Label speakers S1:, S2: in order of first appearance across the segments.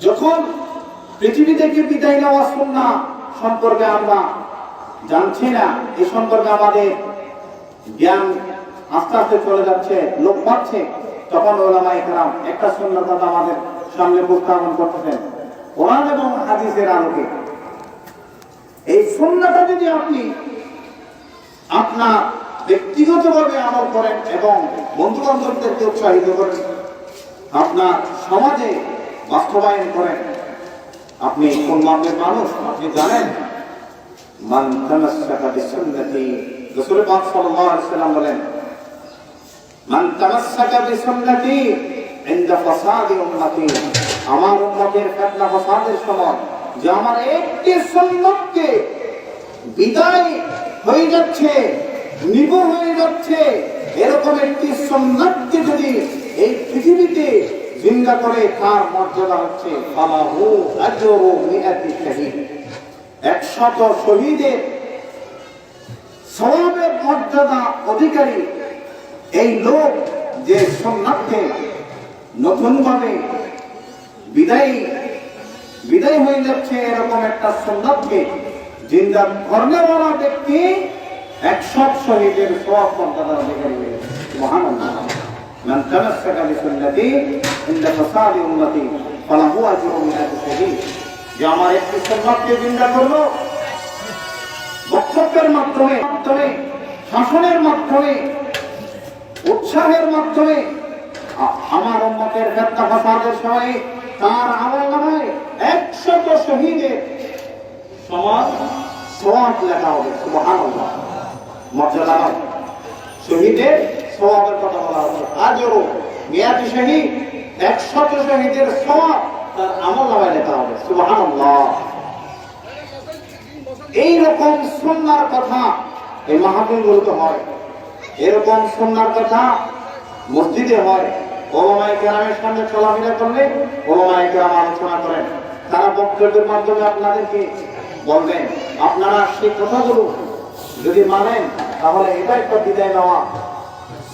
S1: যখন পৃথিবী থেকে বিদায় নেওয়া সুন্নাহ সম্পর্কে আমরা জানছি না, এই সম্পর্কে আমাদের জ্ঞান আস্তে আস্তে চলে যাচ্ছে, লোপ পাচ্ছে, তখন উলামায়ে কেরাম একটা সুন্নাহ কথা আমাদের সামনে উপস্থাপন করতেছেন কোরআন এবং হাদিসের আলোকে। এই সুন্নাহটা যদি আপনি আপনার ব্যক্তিগতভাবে আমল করেন এবং বন্ধু বান্ধবদেরকে উৎসাহিত করেন, আপনার সমাজে বাস্তবায়ন করেন, আপনি কোন মাপের মানুষ আপনি জানেন। মান তামাসসাকা বিসুন্নতি, রাসূল পাক সাল্লাল্লাহু আলাইহি ওয়াসাল্লাম বলেন, মান তামাসসাকা বিসুন্নতি ইনদা ফাসাদি উম্মতি, আমার উম্মতের ফিতনা ফাসাদের সময় যে আমার একটি সুন্নতকে বিদায় হয়ে যাচ্ছে, নিবর হয়ে যাচ্ছে, এরকম একটি সুন্নতকে যদি এই পৃথিবীতে জিন্দা করে, তার মর্যাদা হচ্ছে ফালাহু আজরু মিআতি শাহীদ, 100 শহীদের সওয়াবের মর্যাদা অধিকারী এই লোক যে সুন্নাতকে নতুন ভাবে বিদায় হয়ে যাচ্ছে, এরকম একটা সুন্নাতকে জিন্দা কর্মওয়ালা ব্যক্তি 100 শহীদের সওয়াব মর্যাদার অধিকারী হয়ে যাবে। সুবহানাল্লাহ। মান তামাসসাকা বিসুন্নতি ইনদা ফাসাদি উম্মতি ফালাহু আজরু মিআতি শাহীদ, যে আমার একটি সুন্নাতকে জিন্দা করলো, বক্তব্যের মাধ্যমে, শাসনের মাধ্যমে, উৎসাহের মাধ্যমে, আমার উম্মতের ফিতনা ফাসাদের সময় তার আমলনামায় 100 শহীদের সমান সওয়াব লেখা হবে। সুবহানাল্লাহ। মর্যাদা শহীদের সওয়াবের কথা বলা হচ্ছে, আজরু মিআতি শাহীদ, 100 শহীদের সওয়াব তার আমলনামায় লেখা হবে। সুবহানাল্লাহ। এইরকম সুন্নাহর কথা এই মাহফিলগুলোতে হয়, এরকম সুন্নাহর কথা মসজিদে হয়। উলামায়ে কেরামের সামনে চলাফেরা করলে উলামায়ে কেরাম আলোচনা করেন, তারা বক্তব্যের মাধ্যমে আপনাদেরকে বলবেন, আপনারা সেই কথাগুলো যদি মানেন তাহলে এটা একটা বিদায় নেওয়া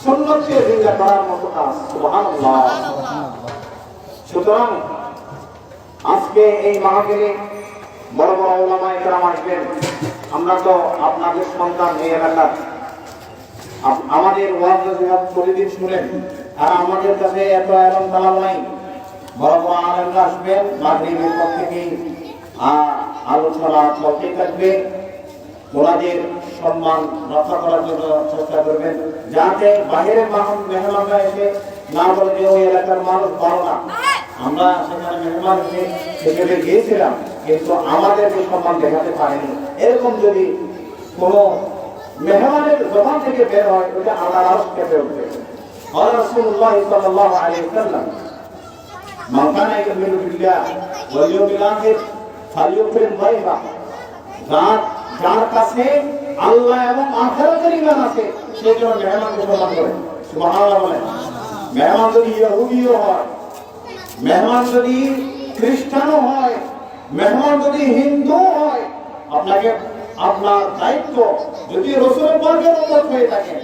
S1: সুন্নতকে জিন্দা করার মতো কাজ। সুবহানাল্লাহ। সুতরাং আজকে এই মাহফিলে বড় বড় উলামায়ে কেরাম আসবেন। আমরা তো আপনাদের সন্তান এই এলাকার, আমাদের ওয়াজ নসিহত প্রতিদিন শুনেন, আর আমাদের কাছে এত আরাম দালাল নাই। বড় বড় আলেমরা আসবেন, মাগরিবের পর থেকে আলোচনা চলতে থাকবে। ওনাদের সম্মান রক্ষা করার জন্য চেষ্টা করবেন, যাতে বাইরের মেহমানরা এসে না বলে যে ওই এলাকার মানুষ ভালো না, আমরা সেখানে মেহমান হিসেবে গিয়েছিলাম কিন্তু আমাদেরকে সম্মান দেখাতে পারেনি, এরকম যদি কোনো মেহমানের জবান থেকে বের হয়, ওটা আল্লাহর আরশ কেঁপে উঠবে। রাসূলুল্লাহ সাল্লাল্লাহু আলাইহি ওয়াসাল্লাম, মান কানা ইউমিনু বিল্লাহ ওয়াল ইয়াউমিল আখির ফালইউকরিম যায়ফাহ, যার কাছে আল্লাহ এবং আখিরাতের ঈমান আছে সে যেন মেহমানকে সম্মান করে। সুবহানাল্লাহ বলেন। মেহমান যদি ইহুদিও হয়, মেহমান যদি খ্রিস্টানও হয়, মেহমান যদি হিন্দু হয়, আপনাকে আপনার দায়িত্ব, যদি রাসূলের পাকের উম্মত হয়ে থাকেন,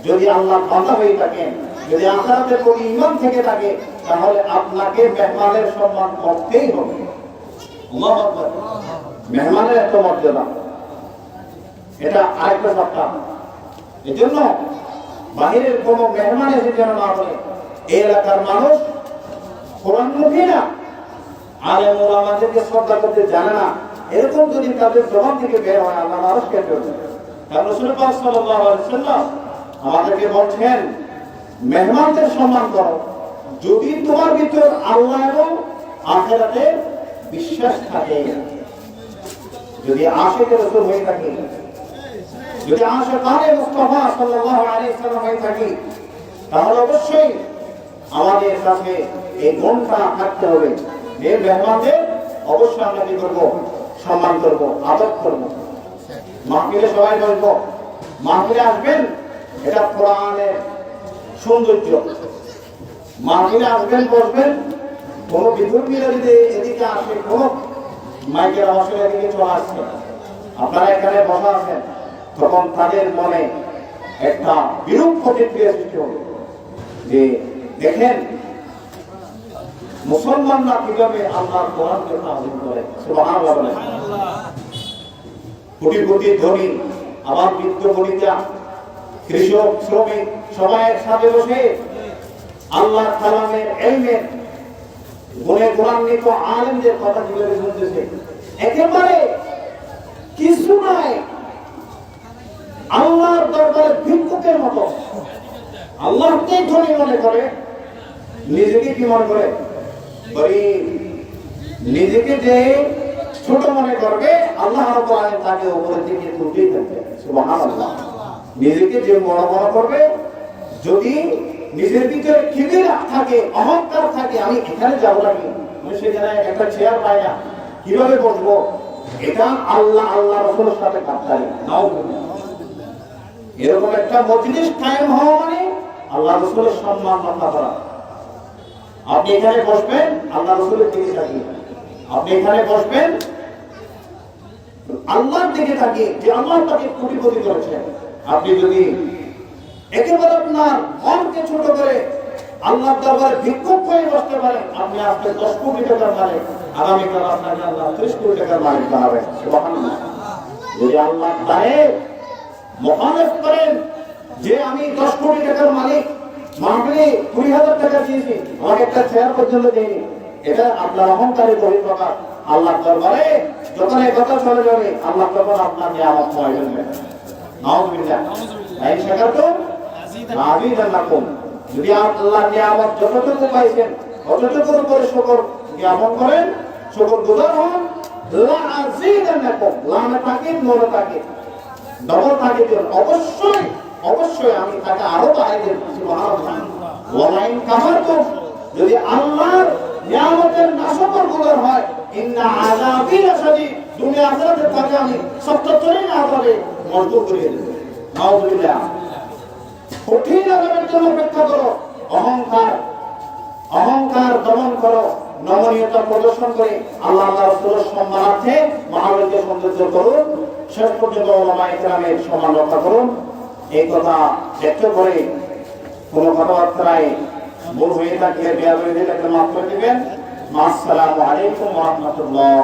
S1: যদি আল্লাহর বান্দা হয়ে থাকেন, যদি আখিরাতের প্রতি ঈমান থেকে থাকে, তাহলে আপনাকে মেহমানের সম্মান করতেই হবে। আল্লাহু আকবার। মেহমানের একটা মর্যাদা, এটা আরেকটা সত্তা। এজন্য বাহিরের কোনো মেহমান এসে যেন না বলে এই এলাকার মানুষ কোরআনমুখী না, আলেম ওলামাদেরকে শ্রদ্ধা করতে জানে না, এরকম যদি তাদের জবান থেকে বের হয়, আল্লাহর আরশ কেঁপে উঠবে। কারণ রাসূল পাক সাল্লাল্লাহু আলাইহি ওয়াসাল্লাম আমাদেরকে বলছেন, মেহমানদের সম্মান করো যদি তোমার ভিতর আল্লাহ এবং আখিরাতের বিশ্বাস থাকে। যদি আশিকে রাসূল হয়ে থাকে, যদি আশিকানে মুস্তাফা সাল্লাল্লাহু আলাইহি ওয়াসাল্লাম হয়ে থাকে, তাহলে অবশ্যই আমাদের কাছে এই গুণটা থাকতে হবে। এই মেহমানদের অবশ্যই আমরা কি করবো? সম্মান করবো, আদর করবো। মাহফিলে সবাই বলবো, মাহফিলে আসবেন, এটা কোরআনের সৌন্দর্য। মাহফিলে আসবেন, বসবেন, কোনো বিধর্মীরা যদি এদিকে আসে, কোনো মাইকের আওয়াজে এদিকে চলে আসছে, আপনারা এখানে বসা আছেন, তখন তাদের মনে একটা বিরূপ প্রতিক্রিয়া সৃষ্টি হবে যে দেখেন মুসলমানরা কিভাবে আল্লাহর কোরআনকে তাজিম করে, সুবহানাল্লাহ বলেন। কোটি কোটি ধনী, আবার বৃদ্ধ বনিতা, কৃষক, শ্রমিক সবাই একসাথে বসে আল্লাহর কালামের ইলমের গুণে গুণান্বিত আলেমদের কথা কিভাবে শুনতেছে। একেবারে কিছু নাই, আল্লাহর দরবারে ভিক্ষুকের মতো। আল্লাহকে ধনী মনে করে, নিজেকে কি মনে করে? গরীব। নিজেকে যে ছোট মনে করবে, আল্লাহ রাব্বুল আলামিন তাকে উপরের দিকে তুলতেই থাকবে, সুবহানাল্লাহ। নিজেকে যে বড় মনে করবে, যদি নিজের ভিতরে কিবির থাকে, অহংকার থাকে, আমি এখানে যাব নাকি, আমি সেখানে একটা চেয়ার পাই না, কিভাবে বসবো, এটা আল্লাহ আল্লাহ রাসূলের সাথে কাটারি নাও। এরকম একটা মজলিস কায়েম হওয়া মানে আল্লাহ রাসূলের সম্মান রক্ষা করা। আপনি এখানে বসবেন আল্লাহ রাসূলের দিকে তাকিয়ে, আপনি এখানে বসবেন আল্লাহর দিকে তাকিয়ে, যে আল্লাহ তাকে কোটিপতি করেছেন। আপনি যদি একেবারে আপনার মনকে ছোট করে আল্লাহর দরবারে ভিক্ষুক হয়ে বসতে পারেন, আপনি আজকে 10 কোটি টাকার মালিক, আগামীকাল আপনাকে আল্লাহ 30 কোটি টাকার মালিক বানাবেন, সুবহানাল্লাহ। যদি আল্লাহ তাহে মুখালেফ করেন যে আমি 10 কোটি টাকার মালিক, মাহফিলে 20,000 টাকা দিয়েছি, আমাকে একটা চেয়ার পর্যন্ত দেয়নি, এটা আপনার অহংকারের বহিঃপ্রকাশ। আল্লাহর দরবারে যখন এই কথা চলে যাবে, আল্লাহ তখন আপনার নিয়ামত কমাই ফেলবেন। নাউযুবিল্লাহ। তাই শাকারতুম আযীদান্নাকুম। যদি আল্লাহর নিয়ামত যতটুকু পাইছেন ততটুকুর উপরে শুকর জ্ঞাপন করেন, শুকরগুজার হন, লা আযীদান্নাকুম, লানা তাকিদ মোরা তাকিদ, ডবল তাকিদ দিন, অবশ্যই অবশ্যই আমি তাকে আরো বাড়িয়ে দেব, সুবহানাল্লাহ। ওয়া লাইন কাফারতুম, যদি আল্লাহর নিয়ামতের নাশকরগুজার হয়, ইন্না আযাবি লাশাদীদ, দুনিয়া আখিরাতে তাকে আমি সত্যতই না আযাবে মজবুর করে দেব। নাউযুবিল্লাহ। কঠিন আযাবের জন্য অপেক্ষা করো, অহংকার অহংকার দমন করো, নমনীয়তা প্রদর্শন করে আল্লাহ আল্লাহ রাসূলের সম্মানার্থে মহাবীরকে সৌন্দর্য করুন, শেষ পর্যন্ত উলামায়ে কেরামের সম্মান রক্ষা করুন। এই কথা ব্যক্ত করে কোন কথাবার্তায় ভুল হয়ে থাকলে, বেয়াদবি হয়ে থাকলে মাফ করে দিবেন। আসসালামু আলাইকুম ওয়া রাহমাতুল্লাহ।